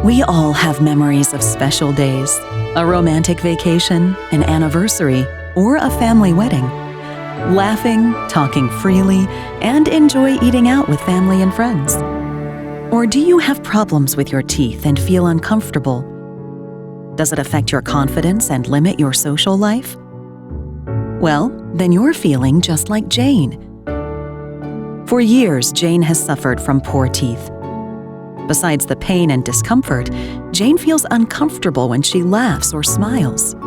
We all have memories of special days, a romantic vacation, an anniversary, or a family wedding. Laughing, talking freely, and enjoy eating out with family and friends. Or do you have problems with your teeth and feel uncomfortable? Does it affect your confidence and limit your social life? Well, then you're feeling just like Jane. For years, Jane has suffered from poor teeth. Besides the pain and discomfort, Jane feels uncomfortable when she laughs or smiles.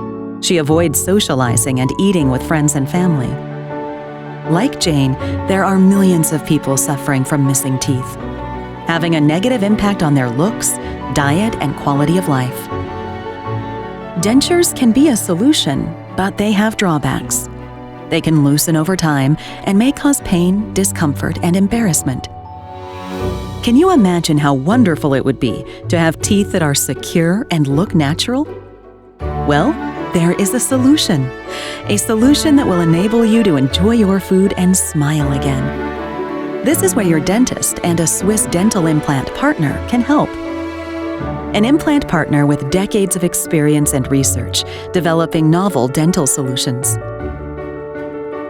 She avoids socializing and eating with friends and family. Like Jane, there are millions of people suffering from missing teeth, having a negative impact on their looks, diet, and quality of life. Dentures can be a solution, but they have drawbacks. They can loosen over time and may cause pain, discomfort, and embarrassment. Can you imagine how wonderful it would be to have teeth that are secure and look natural? Well, there is a solution that will enable you to enjoy your food and smile again. This is where your dentist and a Swiss dental implant partner can help. An implant partner with decades of experience and research developing novel dental solutions.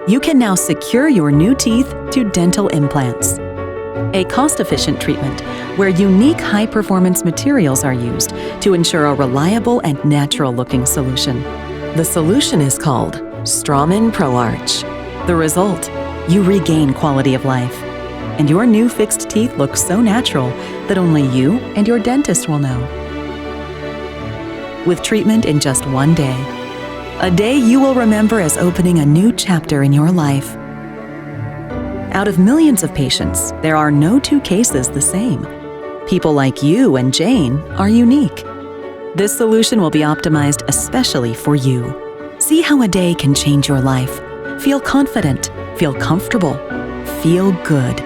You can now secure your new teeth to dental implants. A cost-efficient treatment where unique high-performance materials are used to ensure a reliable and natural-looking solution. The solution is called Straumann Pro Arch. The result? You regain quality of life, and your new fixed teeth look so natural that only you and your dentist will know. With treatment in just one day, a day you will remember as opening a new chapter in your life. Out of millions of patients, there are no two cases the same. People like you and Jane are unique. This solution will be optimized especially for you. See how a day can change your life. Feel confident, feel comfortable, feel good.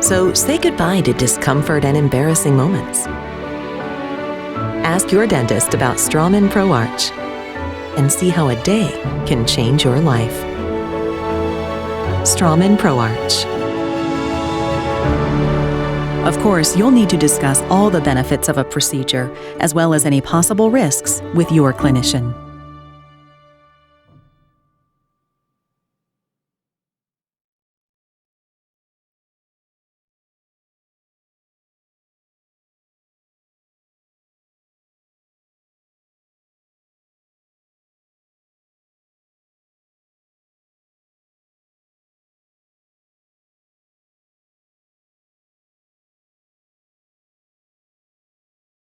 So say goodbye to discomfort and embarrassing moments. Ask your dentist about Straumann Pro Arch and see how a day can change your life. Straumann Pro Arch. Of course, you'll need to discuss all the benefits of a procedure, as well as any possible risks, with your clinician.